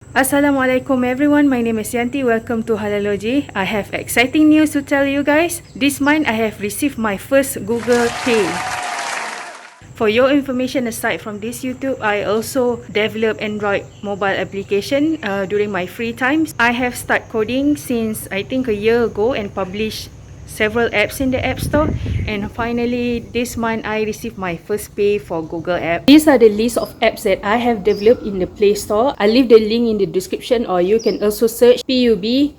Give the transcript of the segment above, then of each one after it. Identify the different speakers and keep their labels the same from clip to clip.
Speaker 1: Assalamualaikum everyone, my name is Yanti. Welcome to Halalogy. I have exciting news to tell you guys. This month I have received my first Google Pay. For your information, aside from this YouTube, I also develop Android mobile application during my free times. I have started coding since I think a year ago and published several apps in the App Store, and finally this month I received my first pay for Google app. These are the list of apps that I have developed in the Play Store. I'll leave the link in the description, or you can also search PUB:RAAIQ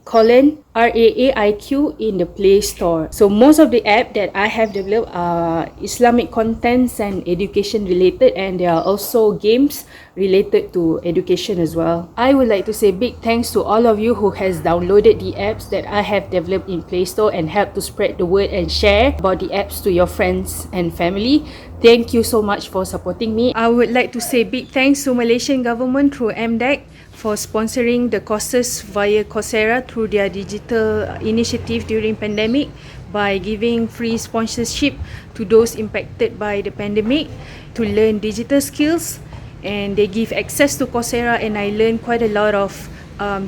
Speaker 1: in the Play Store. So most of the app that I have developed are Islamic contents and education related, and there are also games related to education as well. I would like to say big thanks to all of you who has downloaded the apps that I have developed in Play Store and helped to spread the word and share about the apps to your friends and family. Thank you so much for supporting me. I would like to say big thanks to Malaysian government through MDEC for sponsoring the courses via Coursera through their digital initiative during pandemic, by giving free sponsorship to those impacted by the pandemic to learn digital skills. And they give access to Coursera, and I learned quite a lot of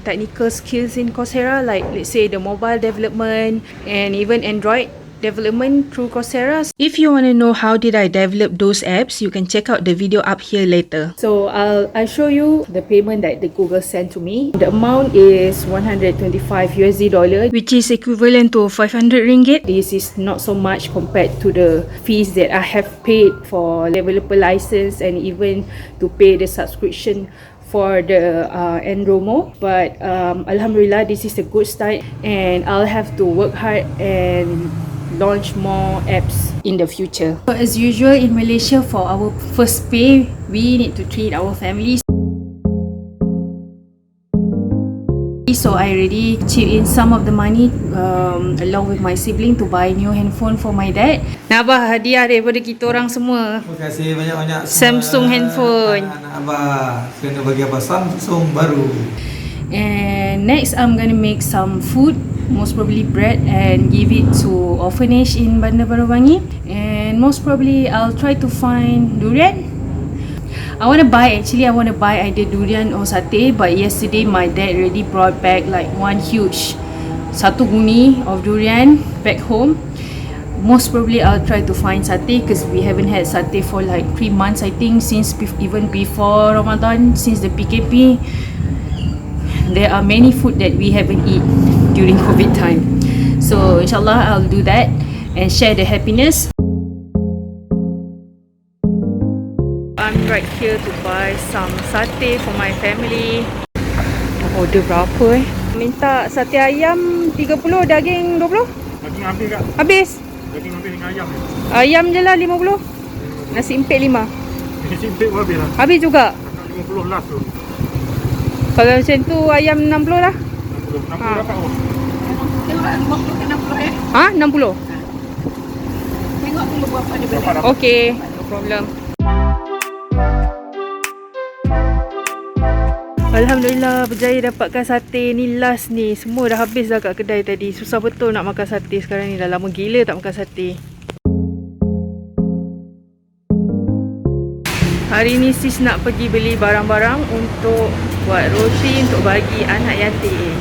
Speaker 1: technical skills in Coursera, like let's say the mobile development and even Android development through Coursera. If you want to know how did I develop those apps, you can check out the video up here later. So I'll show you the payment that the Google sent to me. The amount is $125, which is equivalent to 500 ringgit. This is not so much compared to the fees that I have paid for developer license and even to pay the subscription for the Enromo. But Alhamdulillah, this is a good start, and I'll have to work hard and launch more apps in the future. So as usual in Malaysia, for our first pay, we need to treat our families. So I already chip in some of the money along with my sibling to buy new handphone for my dad. Abah, hadiah daripada kita orang semua.
Speaker 2: Terima kasih banyak-banyak.
Speaker 1: Samsung handphone.
Speaker 2: Anak Abah kena bagi Abah Samsung baru.
Speaker 1: And next I'm gonna make some food, most probably bread, and give it to orphanage in Bandar Baru Bangi. And most probably I'll try to find durian. I want to buy either durian or satay, but yesterday my dad already brought back like one huge satu guni of durian back home. Most probably I'll try to find satay, because we haven't had satay for like 3 months, I think, since even before Ramadan, since the PKP. There are many food that we haven't eaten during COVID time. So inshallah I'll do that and share the happiness. I'm right here to buy some satay for my family. Order berapa Minta satay ayam 30, daging 20?
Speaker 2: Daging habis kak?
Speaker 1: Habis?
Speaker 2: Daging habis dengan ayam ni?
Speaker 1: Ayam je lah 50. Nasi empik 5.
Speaker 2: Nasi empik pun habis lah?
Speaker 1: Habis juga?
Speaker 2: 50 last tu.
Speaker 1: Kalau macam tu ayam 60 lah.
Speaker 2: 60 dapat pun?
Speaker 1: Ha? 60?
Speaker 3: Tengok dulu berapa dia beli.
Speaker 1: Okay, no problem. Alhamdulillah, berjaya dapatkan sate ni last ni. Semua dah habis dah kat kedai tadi. Susah betul nak makan sate sekarang ni. Dah lama gila tak makan sate. Hari ni sis nak pergi beli barang-barang untuk buat roti untuk bagi anak yatim.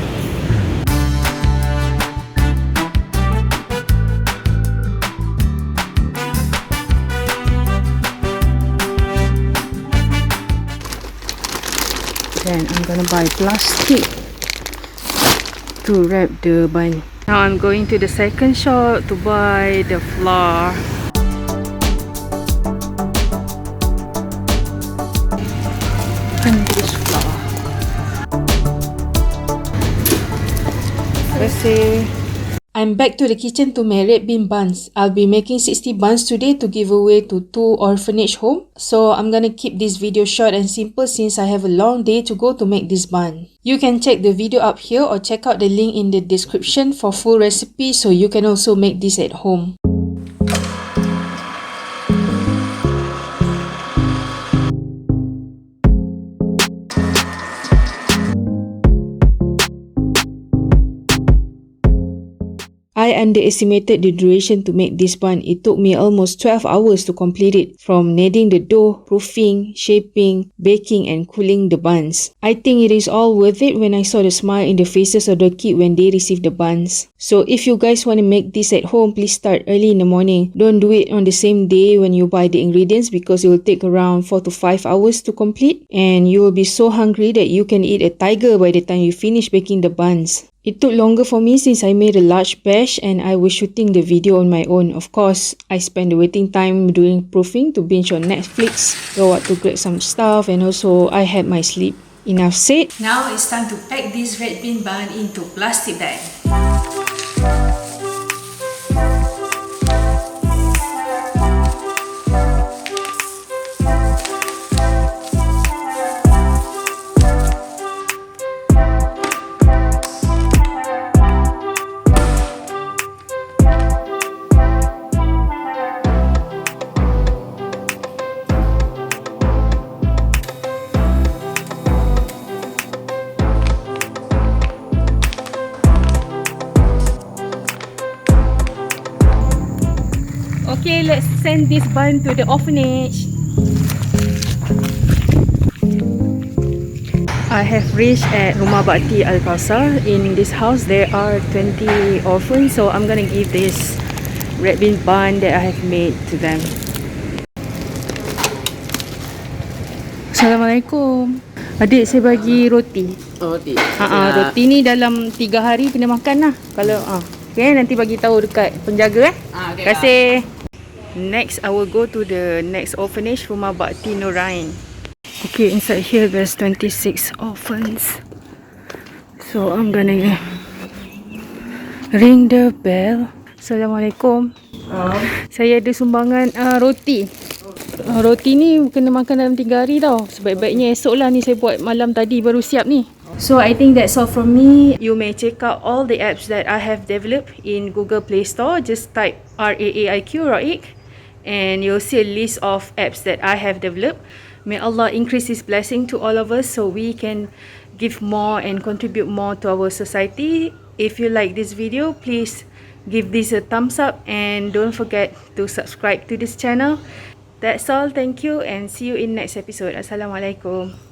Speaker 1: Then I'm gonna buy plastic to wrap the bun. Now I'm going to the second shop to buy the flour. And this flour. Let's see. I'm back to the kitchen to make red bean buns. I'll be making 60 buns today to give away to 2 orphanage home. So I'm gonna keep this video short and simple since I have a long day to go to make this bun. You can check the video up here or check out the link in the description for full recipe, so you can also make this at home. I I underestimated the duration to make this bun. It took me almost 12 hours to complete it, from kneading the dough, proofing, shaping, baking and cooling the buns. I think it is all worth it when I saw the smile in the faces of the kids when they received the buns. So if you guys want to make this at home, please start early in the morning. Don't do it on the same day when you buy the ingredients, because it will take around 4 to 5 hours to complete, and you will be so hungry that you can eat a tiger by the time you finish baking the buns. It took longer for me since I made a large batch and I was shooting the video on my own. Of course, I spent the waiting time doing proofing to binge on Netflix, go out to grab some stuff, and also I had my sleep. Enough said. Now it's time to pack this red bean bun into plastic bag. Okay, let's send this bun to the orphanage. I have reached at Rumah Bakti Al-Kausar. In this house, there are 20 orphans, so I'm gonna give this red bean bun that I have made to them. Assalamualaikum. Adik, saya bagi roti.
Speaker 3: Roti.
Speaker 1: Roti ni dalam 3 hari kena makan lah. Kalau okay, nanti bagi tahu dekat penjaga
Speaker 3: Okay,
Speaker 1: Terima kasih. Next, I will go to the next orphanage, Rumah Bakti Nurain. Okay, inside here there's 26 orphans. So I'm gonna ring the bell. Assalamualaikum. Saya ada sumbangan roti. Roti ni kena makan dalam 3 hari tau. Sebaik-baiknya esok lah ni, saya buat malam tadi baru siap ni. So I think that's all from me. You may check out all the apps that I have developed in Google Play Store. Just type RAAIQ, and you'll see a list of apps that I have developed. May Allah increase His blessing to all of us so we can give more and contribute more to our society. If you like this video, please give this a thumbs up and don't forget to subscribe to this channel. That's all. Thank you and see you in next episode. Assalamualaikum.